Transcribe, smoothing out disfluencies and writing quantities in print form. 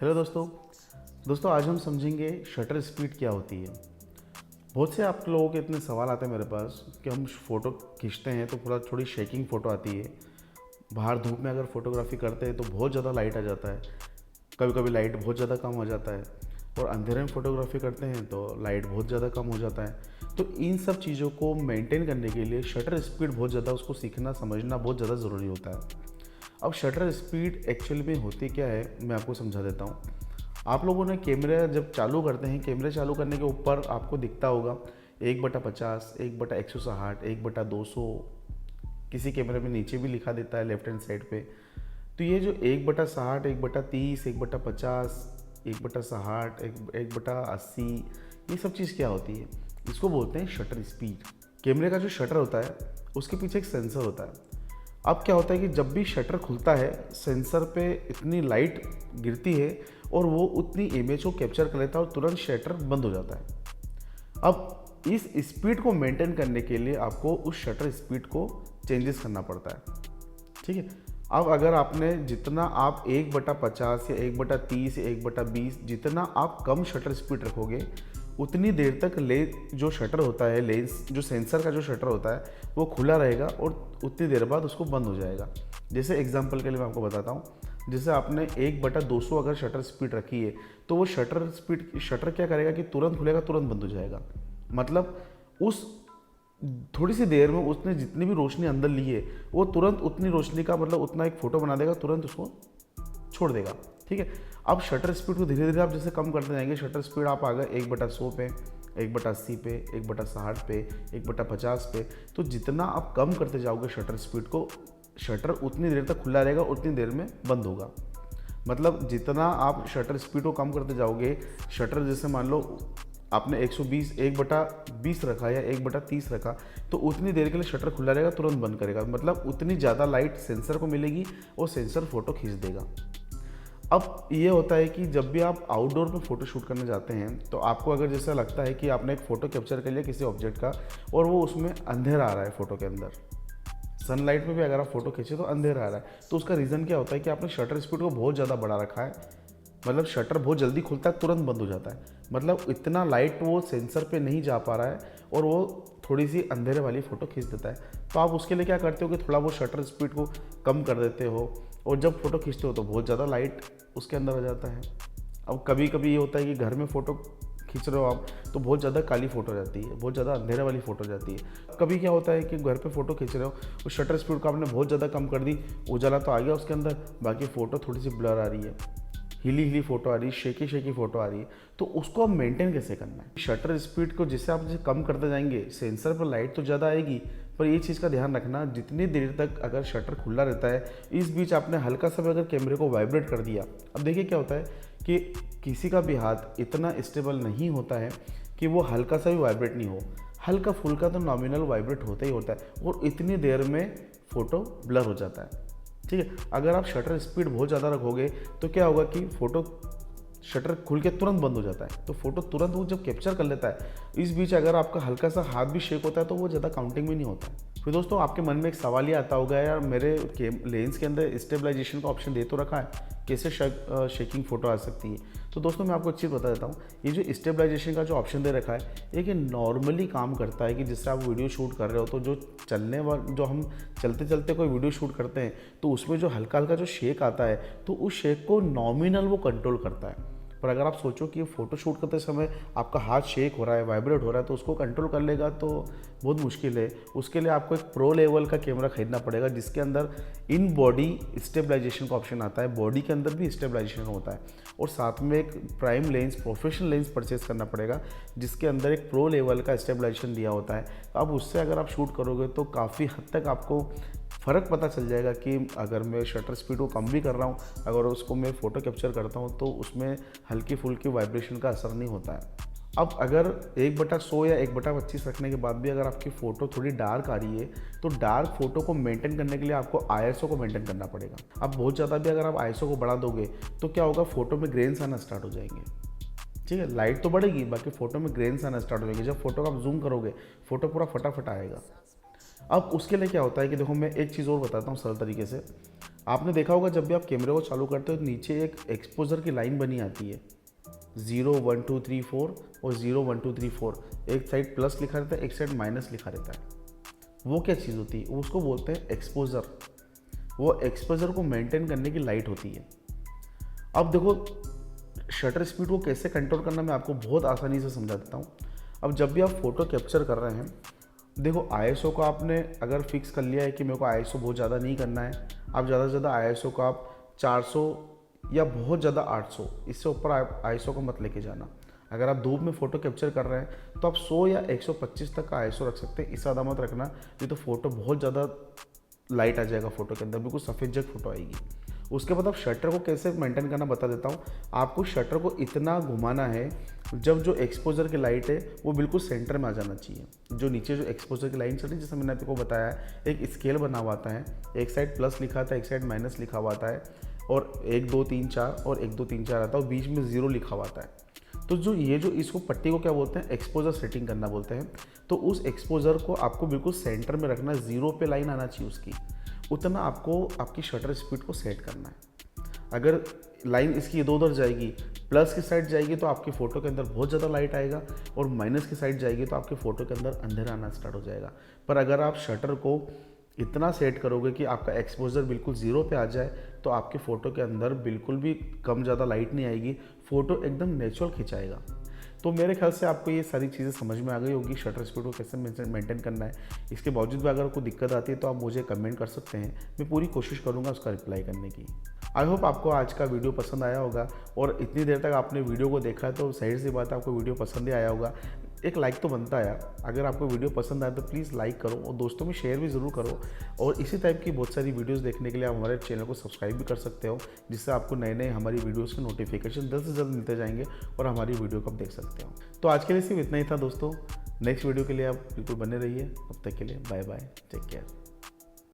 Hello दोस्तों आज हम समझेंगे शटर स्पीड क्या होती है। बहुत से आप लोगों के इतने सवाल आते हैं मेरे पास कि हम फ़ोटो खींचते हैं तो थोड़ी शेकिंग फ़ोटो आती है। बाहर धूप में अगर फोटोग्राफी करते हैं तो बहुत ज़्यादा लाइट आ जाता है, कभी कभी लाइट बहुत ज़्यादा कम हो जाता है, और अंधेरे में फ़ोटोग्राफी करते हैं तो लाइट बहुत ज़्यादा कम हो जाता है। तो इन सब चीज़ों को मेंटेन करने के लिए शटर स्पीड बहुत ज़्यादा उसको सीखना समझना बहुत ज़्यादा ज़रूरी होता है। अब शटर स्पीड एक्चुअली में होती क्या है मैं आपको समझा देता हूँ। आप लोगों ने कैमरा जब चालू करते हैं, कैमरे चालू करने के ऊपर आपको दिखता होगा 1/50, 1/160, 1/200, किसी कैमरे में नीचे भी लिखा देता है लेफ्ट हैंड साइड पे। तो ये जो 1/60, 1/30, 1/50, 1/60, 1/80, ये सब चीज़ क्या होती है? इसको बोलते हैं शटर स्पीड। कैमरे का जो शटर होता है उसके पीछे एक सेंसर होता है। अब क्या होता है कि जब भी शटर खुलता है सेंसर पे इतनी लाइट गिरती है और वो उतनी इमेज को कैप्चर कर लेता है और तुरंत शटर बंद हो जाता है। अब इस स्पीड को मेंटेन करने के लिए आपको उस शटर स्पीड को चेंजेस करना पड़ता है। ठीक है। अब अगर आपने जितना आप 1/50 या 1/30 या 1/20 जितना आप कम शटर स्पीड रखोगे उतनी देर तक जो शटर होता है, लेंस जो सेंसर का जो शटर होता है वो खुला रहेगा और उतनी देर बाद उसको बंद हो जाएगा। जैसे एग्जांपल के लिए मैं आपको बताता हूँ, जैसे आपने 1/200 अगर शटर स्पीड रखी है तो वो शटर क्या करेगा कि तुरंत खुलेगा तुरंत बंद हो जाएगा। मतलब उस थोड़ी सी देर में उसने जितनी भी रोशनी अंदर ली है वो तुरंत उतनी रोशनी का मतलब उतना एक फ़ोटो बना देगा, तुरंत उसको छोड़ देगा। ठीक है। अब शटर स्पीड को धीरे धीरे आप जैसे कम करते जाएंगे, शटर स्पीड आप आ गए 1/100 पे, 1/80 पे, 1/60 पे, 1/50 पे, तो जितना आप कम करते जाओगे शटर स्पीड को, शटर उतनी देर तक खुला रहेगा, उतनी देर में बंद होगा। मतलब जितना आप शटर स्पीड को कम करते जाओगे, शटर जैसे मान लो आपने 120 1/20 रखा या 1/30 रखा, तो उतनी देर के लिए शटर खुला रहेगा, तुरंत बंद करेगा। मतलब उतनी ज़्यादा लाइट सेंसर को मिलेगी और सेंसर फोटो खींच देगा। अब ये होता है कि जब भी आप आउटडोर में फ़ोटो शूट करने जाते हैं तो आपको अगर जैसा लगता है कि आपने एक फ़ोटो कैप्चर कर लिया किसी ऑब्जेक्ट का और वो उसमें अंधेरा आ रहा है फ़ोटो के अंदर, सनलाइट में भी अगर आप फोटो खींचे तो अंधेरा आ रहा है, तो उसका रीज़न क्या होता है कि आपने शटर स्पीड को बहुत ज़्यादा बढ़ा रखा है। मतलब शटर बहुत जल्दी खुलता है, तुरंत बंद हो जाता है। मतलब इतना लाइट वो सेंसर पे नहीं जा पा रहा है और वो थोड़ी सी अंधेरे वाली फ़ोटो खींच देता है। तो आप उसके लिए क्या करते हो कि थोड़ा वो शटर स्पीड को कम कर देते हो और जब फ़ोटो खींचते हो तो बहुत ज़्यादा लाइट उसके अंदर आ जाता है। अब कभी कभी ये होता है कि घर में फ़ोटो खींच रहे हो आप तो बहुत ज़्यादा काली फ़ोटो जाती है, बहुत ज़्यादा अंधेरे वाली फ़ोटो जाती है। कभी क्या होता है कि घर पे फ़ोटो खींच रहे हो, उस शटर स्पीड को आपने बहुत ज़्यादा कम कर दी, उजाला तो आ गया उसके अंदर, बाकी फ़ोटो थोड़ी सी ब्लर आ रही है, हिली फ़ोटो आ रही है, शेकी फ़ोटो आ रही है। तो उसको आप मेंटेन कैसे करना है? शटर स्पीड को जिससे आप जैसे कम करते जाएंगे सेंसर पर लाइट तो ज़्यादा आएगी, पर ये चीज़ का ध्यान रखना जितनी देर तक अगर शटर खुला रहता है, इस बीच आपने हल्का सा भी अगर कैमरे को वाइब्रेट कर दिया, अब देखिए क्या होता है कि किसी का भी हाथ इतना स्टेबल नहीं होता है कि वो हल्का सा भी वाइब्रेट नहीं हो, हल्का फुल्का तो नॉमिनल वाइब्रेट होता ही होता है और इतनी देर में फ़ोटो ब्लर हो जाता है। ठीक है। अगर आप शटर स्पीड बहुत ज़्यादा रखोगे तो क्या होगा कि फ़ोटो शटर खुल के तुरंत बंद हो जाता है, तो फोटो तुरंत वो जब कैप्चर कर लेता है, इस बीच अगर आपका हल्का सा हाथ भी शेक होता है तो वो ज़्यादा काउंटिंग में नहीं होता है। फिर दोस्तों आपके मन में एक सवाल ये आता होगा, यार मेरे लेंस के अंदर स्टेबलाइजेशन का ऑप्शन दे तो रखा है, कैसे शेकिंग फ़ोटो आ सकती है? तो दोस्तों मैं आपको एक चीज़ बता देता हूँ, ये जो स्टेबलाइजेशन का जो ऑप्शन दे रखा है ये नॉर्मली काम करता है कि जिससे आप वीडियो शूट कर रहे हो तो जो हम चलते चलते कोई वीडियो शूट करते हैं तो उसमें जो हल्का हल्का जो शेक आता है तो उस शेक को नॉमिनल वो कंट्रोल करता है। पर अगर आप सोचो कि फ़ोटो शूट करते समय आपका हाथ शेक हो रहा है, वाइब्रेट हो रहा है, तो उसको कंट्रोल कर लेगा तो बहुत मुश्किल है। उसके लिए आपको एक प्रो लेवल का कैमरा खरीदना पड़ेगा जिसके अंदर इन बॉडी स्टेबलाइजेशन का ऑप्शन आता है, बॉडी के अंदर भी स्टेबलाइजेशन होता है, और साथ में एक prime lens professional lens purchase करना पड़ेगा जिसके अंदर एक प्रो लेवल का स्टेबलाइजेशन दिया होता है। अब उससे अगर आप शूट करोगे तो काफ़ी हद तक आपको फ़र्क पता चल जाएगा कि अगर मैं शटर स्पीड को कम भी कर रहा हूँ, अगर उसको मैं फ़ोटो कैप्चर करता हूँ तो उसमें हल्की फुल्की वाइब्रेशन का असर नहीं होता है। अब अगर 1/100 या 1/25 रखने के बाद भी अगर आपकी फ़ोटो थोड़ी डार्क आ रही है तो डार्क फोटो को मेंटेन करने के लिए आपको आईएसओ को मेंटेन करना पड़ेगा। अब बहुत ज़्यादा भी अगर आप आईएसओ को बढ़ा दोगे तो क्या होगा, फ़ोटो में ग्रेन्स आना स्टार्ट हो जाएंगे। ठीक है, लाइट तो बढ़ेगी, बाकी फ़ोटो में ग्रेन्स आना स्टार्ट हो जाएंगे। जब फोटो का आप जूम करोगे फ़ोटो पूरा फटाफट आएगा। अब उसके लिए क्या होता है कि देखो मैं एक चीज़ और बताता हूँ सरल तरीके से। आपने देखा होगा जब भी आप कैमरे को चालू करते हो तो नीचे एक एक्सपोजर की लाइन बनी आती है, 0 1 2 3 4 और 0 1 2 3 4, एक साइड प्लस लिखा रहता है, एक साइड माइनस लिखा रहता है। वो क्या चीज़ होती है? उसको बोलते हैं एक्सपोजर। वो एक्सपोजर को मेंटेन करने की लाइट होती है। अब देखो शटर स्पीड को कैसे कंट्रोल करना मैं आपको बहुत आसानी से समझा देता हूँ। अब जब भी आप फ़ोटो कैप्चर कर रहे हैं, देखो आईएसओ को आपने अगर फिक्स कर लिया है कि मेरे को आईएसओ बहुत ज़्यादा नहीं करना है, आप ज़्यादा से ज़्यादा आईएसओ को आप 400 या बहुत ज़्यादा 800, इससे ऊपर आप आईएसओ को मत लेके जाना। अगर आप धूप में फ़ोटो कैप्चर कर रहे हैं तो आप 100 या 125 तक का आईएसओ रख सकते हैं, इससे ज़्यादा मत रखना, नहीं तो फ़ोटो बहुत ज़्यादा लाइट आ जाएगा फ़ोटो के अंदर, बिल्कुल सफ़ेद जग फ़ोटो आएगी। उसके बाद आप शटर को कैसे मेंटेन करना बता देता हूँ। आपको शटर को इतना घुमाना है जब जो एक्सपोजर की लाइट है वो बिल्कुल सेंटर में आ जाना चाहिए। जो नीचे जो एक्सपोजर की लाइन चल रही है, जैसे मैंने आपको बताया है, एक स्केल बना हुआ आता है, एक साइड प्लस लिखा आता है, एक साइड माइनस लिखा हुआ आता है, और 1 2 3 4 और 1 2 3 4 आता है, और बीच में 0 लिखा हुआ आता है। तो जो ये जो इसको पट्टी को क्या बोलते हैं? एक्सपोजर सेटिंग करना बोलते हैं। तो उस एक्सपोजर को आपको बिल्कुल सेंटर में रखना, 0 पे लाइन आना चाहिए उसकी, उतना आपको आपकी शटर स्पीड को सेट करना है। अगर लाइन इसकी इधर उधर जाएगी, प्लस की साइड जाएगी तो आपकी फ़ोटो के अंदर बहुत ज़्यादा लाइट आएगा, और माइनस की साइड जाएगी तो आपके फ़ोटो के अंदर अंधेरा आना स्टार्ट हो जाएगा। पर अगर आप शटर को इतना सेट करोगे कि आपका एक्सपोजर बिल्कुल 0 पे आ जाए, तो आपके फ़ोटो के अंदर बिल्कुल भी कम ज़्यादा लाइट नहीं आएगी, फ़ोटो एकदम नेचुरल खिंचाएगा। तो मेरे ख्याल से आपको ये सारी चीज़ें समझ में आ गई होगी, शटर स्पीड को कैसे मेंटेन करना है। इसके बावजूद भी अगर कोई दिक्कत आती है तो आप मुझे कमेंट कर सकते हैं, मैं पूरी कोशिश करूँगा उसका रिप्लाई करने की। आई होप आपको आज का वीडियो पसंद आया होगा, और इतनी देर तक आपने वीडियो को देखा है तो सही सी बात है, आपको वीडियो पसंद ही आया होगा। एक लाइक तो बनता है यार। अगर आपको वीडियो पसंद आए तो प्लीज़ लाइक करो, और दोस्तों में शेयर भी ज़रूर करो। और इसी टाइप की बहुत सारी वीडियोस देखने के लिए आप हमारे चैनल को सब्सक्राइब भी कर सकते हो, जिससे आपको नए नए हमारी वीडियोस के नोटिफिकेशन जल्द से जल्द मिलते जाएंगे, और हमारी वीडियो को आप देख सकते हो। तो आज के लिए सिर्फ इतना ही था दोस्तों। नेक्स्ट वीडियो के लिए आप बिल्कुल बने रहिए। अब तक के लिए बाय बाय, टेक केयर।